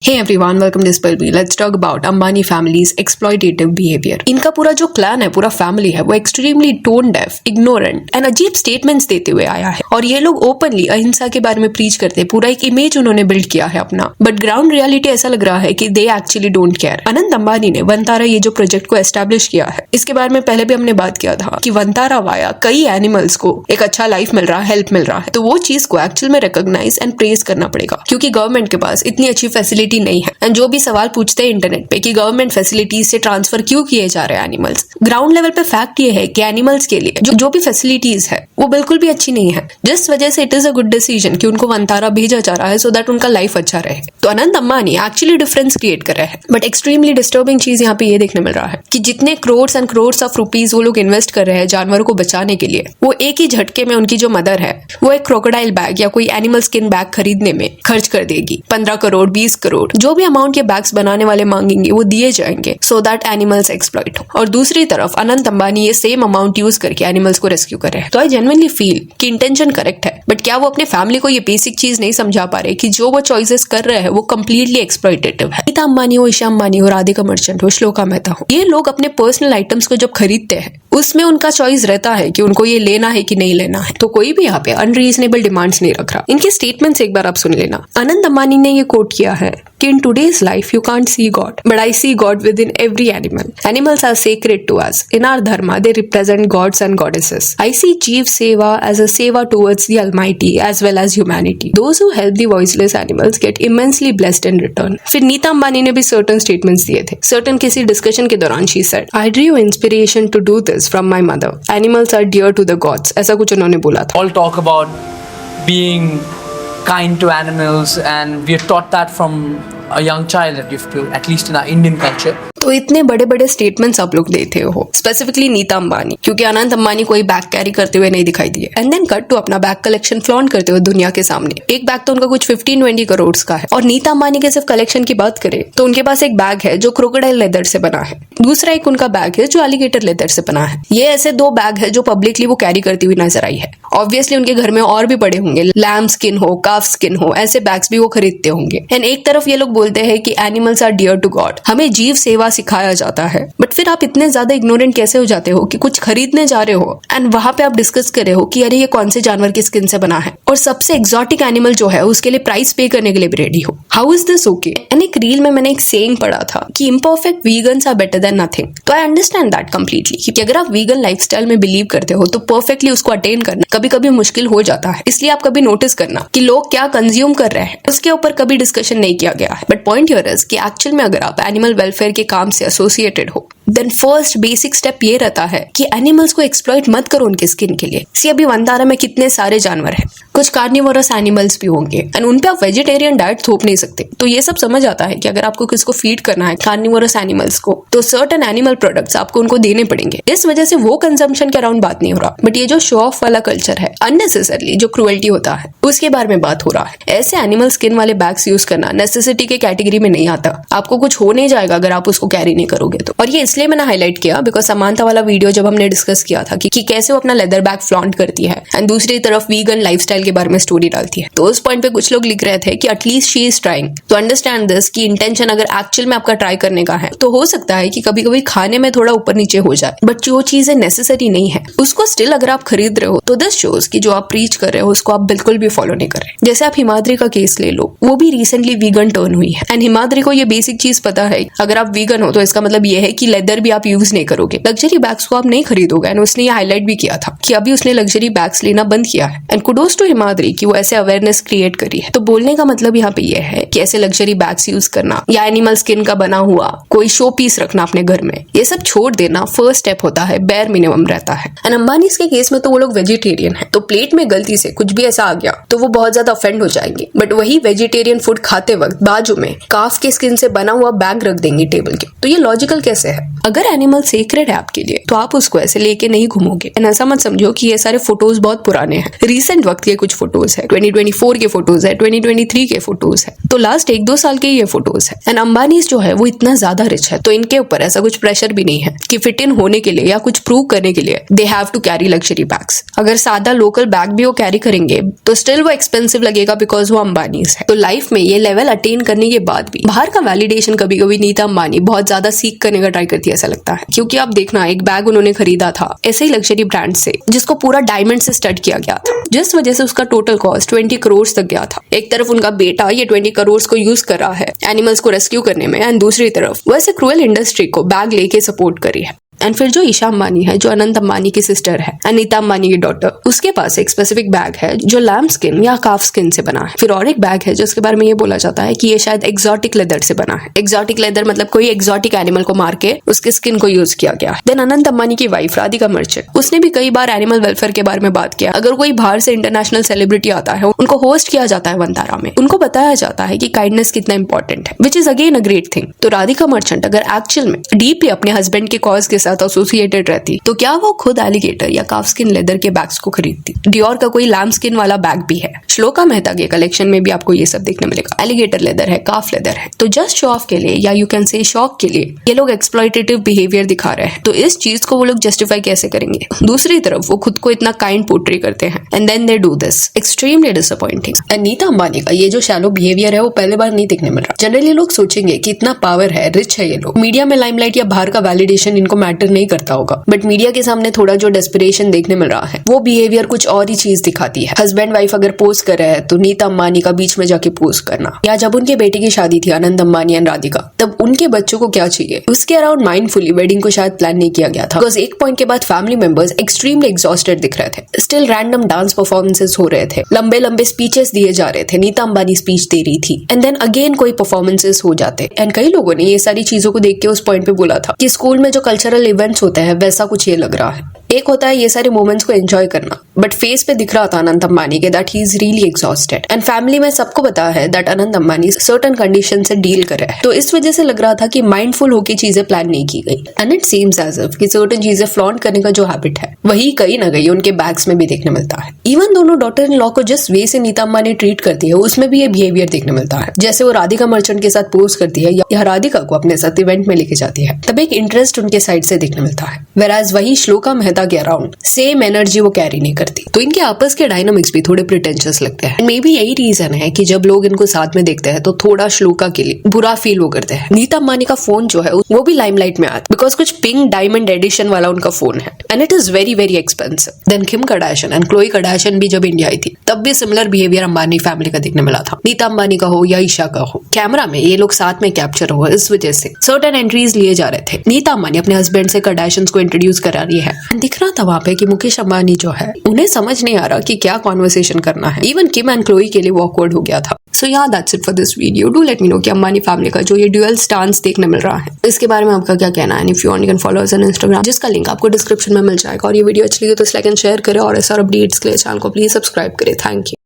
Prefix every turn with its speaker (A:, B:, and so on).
A: Hey everyone, welcome to Spilby. Let's talk about Ambani family's exploitative behavior. इनका पूरा जो clan है, पूरा फैमिली है, वो extremely tone deaf, ignorant and अजीब स्टेटमेंट्स देते हुए आया है और ये लोग ओपनली अहिंसा के बारे में प्रीच करते हैं। पूरा एक इमेज उन्होंने बिल्ड किया है अपना, बट ग्राउंड रियलिटी ऐसा लग रहा है कि they actually don't care. Anant Ambani ने वंतारा ये जो प्रोजेक्ट को एस्टेब्लिश किया है, इसके बारे में पहले भी हमने बात किया था कि वंतारा वाया कई एनिमल्स को एक अच्छा लाइफ मिल रहा है, हेल्प मिल रहा है, तो वो चीज को एक्चुअल में रिकॉग्नाइज एंड प्रेज करना पड़ेगा क्योंकि गवर्नमेंट के पास इतनी अच्छी फैसिलिटी नहीं है। एंड जो भी सवाल पूछते हैं इंटरनेट पे कि गवर्नमेंट फैसिलिटीज से ट्रांसफर क्यों किए जा रहे हैं एनिमल्स, ग्राउंड लेवल पे फैक्ट ये है कि एनिमल्स के लिए जो भी फैसिलिटीज है वो बिल्कुल भी अच्छी नहीं है, जिस वजह से it is a good decision कि उनको वंतारा भेजा जा रहा है सो दैट उनका लाइफ अच्छा रहे। तो Anant Ambani actually difference create कर रहे हैं, बट एक्सट्रीमली डिस्टर्बिंग चीज यहाँ पे ये देखने मिल रहा है कि जितने crore and crore of rupees वो लोग इन्वेस्ट कर रहे हैं जानवरों को बचाने के लिए, वो एक ही झटके में उनकी जो मदर है वो एक क्रोकोडाइल बैग या कोई एनिमल स्किन बैग खरीदने में खर्च कर देगी। 15 करोड़ 20 करोड़ जो भी अमाउंट के बैग्स बनाने वाले मांगेंगे वो दिए जाएंगे सो दैट एनिमल्स एक्सप्लॉइट हो। और दूसरी तरफ अनंत अंबानी ये सेम अमाउंट यूज करके एनिमल्स को रेस्क्यू कर रहे हैं। तो आई जेन्युइनली फील कि इंटेंशन करेक्ट है, बट क्या वो अपने फैमिली को ये बेसिक चीज नहीं समझा पा रहे कि जो वो चॉइसेस कर रहे हैं वो कंप्लीटली एक्सप्लॉइटेटिव है। नीता अंबानी हो, ईशा अंबानी हो, राधिका मर्चेंट हो, श्लोका मेहता हो, ये लोग अपने पर्सनल आइटम्स को जब खरीदते हैं उसमें उनका चॉइस रहता है कि उनको ये लेना है कि नहीं लेना है। तो कोई भी यहाँ पे अनरीजनेबल डिमांड्स नहीं रख रहा। इनके स्टेटमेंट्स एक बार आप सुन लेना। अनंत अंबानी ने ये कोट किया है कि in today's life you can't see God, but I see God within every animal. Animals are sacred to us. In our dharma, they represent gods and goddesses. I see Jeev Seva as a seva towards the Almighty as well as humanity. Those who help the voiceless animals get immensely blessed in return. फिर नीता अंबानी ने भी certain statements दिए थे. Certain किसी discussion के दौरान she said, I drew inspiration to do this from my mother. Animals are dear to the gods. ऐसा कुछ उन्होंने बोला था.
B: All talk about being kind to animals, and we are taught that from a young child, at least in our Indian culture.
A: तो इतने बड़े बड़े statements आप लोग देते हो, स्पेसिफिकली नीता अंबानी, क्योंकि अनंत अंबानी कोई बैग कैरी करते हुए नहीं दिखाई दिए। एंड देन कट टू अपना बैग कलेक्शन फ्लॉन्ट करते हुए दुनिया के सामने। एक बैग तो उनका कुछ 15-20 करोड़ का है, और नीता अंबानी के सिर्फ कलेक्शन की बात करें तो उनके पास एक बैग है जो क्रोकोडाइल लेदर से बना है, दूसरा एक उनका बैग है जो एलिगेटर लेदर से बना है। ये ऐसे दो बैग है जो पब्लिकली वो कैरी करती हुई नजर आई है। ऑब्वियसली उनके घर में और भी पड़े होंगे, लैम स्किन हो, काफ स्किन हो, ऐसे बैग्स भी वो खरीदते होंगे। एंड एक तरफ ये लोग बोलते हैं कि animals are dear to God, हमें जीव सेवा सिखाया जाता है, बट फिर आप इतने ज्यादा इग्नोरेंट कैसे हो जाते हो कि कुछ खरीदने जा रहे हो एंड वहां पे आप डिस्कस कर रहे हो कि अरे ये कौन से जानवर की स्किन से बना है, और सबसे एक्सोटिक एनिमल जो है उसके लिए प्राइस पे करने के लिए भी रेडी हो। How is this okay? And एक रील में मैंने एक सेइंग पढ़ा था कि imperfect vegans are better than nothing. तो आई अंडरस्टैंड दैट कंप्लीटली कि अगर आप वीगन लाइफस्टाइल में बिलीव करते हो तो परफेक्टली उसको अटेन करना कभी कभी मुश्किल हो जाता है। इसलिए आप कभी नोटिस करना कि लोग क्या कंज्यूम कर रहे हैं उसके ऊपर कभी डिस्कशन नहीं किया गया है। बट पॉइंट हियर इज कि एक्चुअल में अगर आप एनिमल वेलफेयर के काम से एसोसिएटेड हो देन फर्स्ट बेसिक स्टेप ये रहता है कि एनिमल्स को एक्सप्लॉइट मत करो उनके स्किन के लिए। सी अभी वंतारा में कितने सारे जानवर हैं, कुछ कार्निवोरस एनिमल्स भी होंगे एंड उन पे आप वेजिटेरियन डाइट थोप नहीं सकते। तो ये सब समझ आता है कि अगर आपको किसको फीड करना है कार्निवोरस एनिमल्स को तो सर्टेन एनिमल प्रोडक्ट्स आपको उनको देने पड़ेंगे। इस वजह से वो कंजम्पशन के अराउंड बात नहीं हो रहा, बट ये जो शो ऑफ वाला कल्चर है, अननेसेसरली जो क्रुएल्टी होता है उसके बारे में बात हो रहा है। ऐसे एनिमल स्किन वाले बैग्स यूज करना नेसेसिटी के कैटेगरी में नहीं आता। आपको कुछ हो नहीं जाएगा अगर आप उसको कैरी नहीं करोगे तो। और ये इसलिए मैंने हाईलाइट किया बिकॉज समांता वाला वीडियो जब हमने डिस्कस किया था कि कैसे वो अपना लेदर बैग फ्लॉन्ट करती है एंड दूसरी तरफ वीगन लाइफस्टाइल के बारे में स्टोरी डालती है, तो उस पॉइंट पे कुछ लोग लिख रहे थे कि एटलीस्ट शी इज ट्राइंग तो अंडरस्टैंड दिस कि इंटेंशन अगर एक्चुअल में आपका ट्राई करने का है तो हो सकता है कि कभी कभी खाने में थोड़ा ऊपर नीचे हो जाए, बट जो चीजें नेसेसरी नहीं है उसको स्टिल अगर आप खरीद रहे हो तो दिस शोज कि जो आप प्रीच कर रहे हो उसको आप बिल्कुल भी फॉलो नहीं कर रहे। जैसे आप हिमाद्री का केस ले लो, वो भी रिसेंटली वीगन टर्न हुई है एंड हिमाद्री को ये बेसिक चीज पता है अगर आप वीगन हो तो इसका मतलब ये है कि लेदर भी आप यूज नहीं करोगे, लग्जरी बैग्स को आप नहीं खरीदोगे। एंड उसने ये हाईलाइट भी किया था कि अभी उसने लग्जरी बैग्स लेना बंद किया है। एंड कुडोस टू हिमाद्री कि वो ऐसे अवेयरनेस क्रिएट करी है। तो बोलने का मतलब यहाँ पे ये है कि ऐसे लग्जरी बैग्स यूज करना या एनिमल स्किन का बना हुआ कोई शो पीस रखना अपने घर में, ये सब छोड़ देना फर्स्ट स्टेप होता है, बेयर मिनिमम रहता है। एंड अंबानी के केस में तो वो लोग वेजिटेरियन है, तो प्लेट में गलती से कुछ भी ऐसा आ गया तो वो बहुत ज्यादा ऑफेंड हो जाएंगे, बट वही वेजिटेरियन फूड खाते वक्त बाजू में काफ के स्किन से बना हुआ बैग रख देंगे टेबल के। तो ये लॉजिकल कैसे है? अगर एनिमल सेक्रेड है आपके लिए तो आप उसको ऐसे लेके नहीं घूमोगे। ऐसा मत समझो कि ये सारे फोटोज बहुत पुराने हैं, रिसेंट वक्त के कुछ फोटोज है, 2024 के फोटोज है, 2023 के फोटोज है, तो लास्ट 1-2 साल के ये फोटोज है। एंड अंबानीज जो है वो इतना ज्यादा रिच है तो इनके ऊपर ऐसा कुछ प्रेशर भी नहीं है कि फिट इन होने के लिए या कुछ प्रूव करने के लिए they have to carry luxury bags. अगर सादा लोकल बैग भी वो कैरी करेंगे तो स्टिल वो एक्सपेंसिव लगेगा बिकॉज वो अंबानीज है। तो लाइफ में ये लेवल अटेन करने के बाद भी बाहर का वैलिडेशन कभी कभी नीता अंबानी बहुत ज्यादा सीख करने का ट्राई करती है ऐसा लगता है। क्योंकि आप देखना, एक बैग उन्होंने खरीदा था ऐसे ही लग्जरी ब्रांड से जिसको पूरा डायमंड से स्टड किया गया था, जिस वजह से उसका टोटल कॉस्ट 20 करोड़ तक गया था। एक तरफ उनका बेटा ये 20 करोड़ को यूज कर रहा है एनिमल्स को रेस्क्यू करने में, एंड दूसरी तरफ वैसे क्रूएल इंडस्ट्री को बैग लेके सपोर्ट करी है। एंड फिर जो ईशा अंबानी है, जो अनंत अंबानी की सिस्टर है, अनीता अंबानी की डॉटर, उसके पास एक स्पेसिफिक बैग है जो लैम्ब स्किन या काफ स्किन से बना है। फिर और एक बैग है जिसके बारे में ये बोला जाता है कि ये शायद एक्सोटिक लेदर से बना है। एक्सोटिक लेदर मतलब कोई एक्सोटिक एनिमल को मार के उसके स्किन को यूज किया गया। देन अनंत अंबानी की वाइफ राधिका मर्चेंट, उसने भी कई बार एनिमल वेलफेयर के बारे में बात किया। अगर कोई बाहर से इंटरनेशनल सेलिब्रिटी आता है, उनको होस्ट किया जाता है वंतारा में, उनको बताया जाता है कि काइंडनेस कितना इंपॉर्टेंट है, which is again a great thing. तो राधिका मर्चेंट अगर एक्चुअल में डीपली अपने हस्बैंड के कॉज के साथ एसोसिएटेड रहती तो क्या वो खुद एलिगेटर या काफ स्किन लेदर के बैग्स को खरीदती? डियोर का कोई लैम्ब स्किन वाला बैग भी है, श्लोका मेहता के कलेक्शन में भी आपको ये सब देखने मिलेगा। एलिगेटर लेदर है, काफ लेदर है। तो जस्ट शो ऑफ के लिए या यू कैन से शौक के लिए ये लोग एक्सप्लॉयटेटिव बिहेवियर दिखा रहे हैं। तो इस चीज को वो लोग जस्टिफाई कैसे करेंगे? दूसरी तरफ वो खुद को इतना काइंड पोर्ट्रे करते हैं and then they do this, extremely disappointing. And Nita Ambani का ये जो शैलो बिहेवियर है वो पहले बार नहीं देखने मिल रहा। जनरली लोग सोचेंगे कि इतना पावर है, रिच है ये लोग, मीडिया में लाइमलाइट या बाहर का वैलिडेशन इनको मैटर नहीं करता होगा, बट मीडिया के सामने थोड़ा जो डेस्परेशन देखने मिल रहा है वो बिहेवियर कुछ और ही चीज दिखाती है। हस्बैंड वाइफ अगर पोस्ट कर रहे हैं तो नीता अंबानी का बीच में जाके पोस्ट करना, या जब उनके बेटे की शादी थी आनंद अंबानी एंड राधिका, तब उनके बच्चों को क्या चाहिए उसके अराउंड माइंडफुली वेडिंग को शायद प्लान नहीं किया गया था। बिकॉज एक पॉइंट के बाद फैमिली मेंबर्स एक्सट्रीमली एग्जॉस्टेड दिख रहे थे, स्टिल रैंडम डांस परफॉर्मेंसेस हो रहे थे, लंबे लंबे स्पीचेस दिए जा रहे थे, नीता अंबानी स्पीच दे रही थी एंड देन अगेन कोई परफॉर्मेंसेस हो जाते। एंड कई लोगों ने ये सारी चीजों को देख के उस पॉइंट पे बोला था कि स्कूल में जो कल्चरल इवेंट्स होते हैं वैसा कुछ ये लग रहा है। एक होता है ये सारे मोमेंट्स को एंजॉय करना, बट फेस पे दिख रहा था अनंत अंबानी के that he is really exhausted. And family में सबको पता है that Anant Ambani certain condition से डील कर रहा है, तो इस वजह से लग रहा था कि माइंडफुल होकर चीजें प्लान नहीं की गई। And it seems as if कि सर्टेन चीजें फ्लॉन्ट करने का जो हैबिट है वही कहीं ना कहीं उनके बैग्स में भी देखने मिलता है। इवन दोनों डॉटर इन लॉ को जिस वे से नीता अंबानी ट्रीट करती है उसमें भी ये बिहेवियर देखने मिलता है। जैसे वो राधिका मर्चेंट के साथ पोस्ट करती है या राधिका को अपने साथ इवेंट में लेके जाती है, तब एक इंटरेस्ट उनके साइड से देखने मिलता है, वेराज वही श्लोका मेहता के अराउंड सेम एनर्जी वो कैरी नहीं करती। तो इनके आपस के डायनामिक्स भी थोड़े प्रिटेंशियस लगते हैं। मे बी यही रीजन है कि जब लोग इनको साथ में देखते हैं तो थोड़ा श्लोका के लिए बुरा फील वो करते हैं। नीता अंबानी का फोन जो है वो भी लाइमलाइट में आता है बिकॉज कुछ पिंक डायमंड एडिशन वाला उनका फोन है and it is very very expensive. Then Kim Kardashian and Chloe Kardashian भी जब इंडिया आई थी तब भी सिमिलर बिहेवियर अंबानी फैमिली का देखने मिला था। नीता अंबानी का हो या ईशा का हो, कैमरा में ये लोग साथ में कैप्चर हो, इस वजह से सर्टेन एंट्रीज लिए जा रहे थे। नीता अंबानी अपने हस्बैंड से कार्दाशियंस को इंट्रोड्यूस करा रही है, दिख रहा था वहां पे कि मुकेश अंबानी जो है उन्हें समझ नहीं आ रहा कि क्या कॉन्वर्सेशन करना है। इवन किम एंड क्लोई के लिए वो ऑकवर्ड हो गया था। सो या that's it for this video. Do let me know कि अंबानी फैमिली का जो ये ड्यूअल स्टांस देखने मिल रहा है इसके बारे में आपका क्या कहना है। If you want you can follow us on Instagram, जिसका लिंक आपको डिस्क्रिप्शन में मिल जाएगा। और ये वीडियो अच्छी लगी तो लाइक एंड शेयर करें और ऐसा अपडेट्स के लिए चैनल को प्लीज सब्सक्राइब करें। Thank you.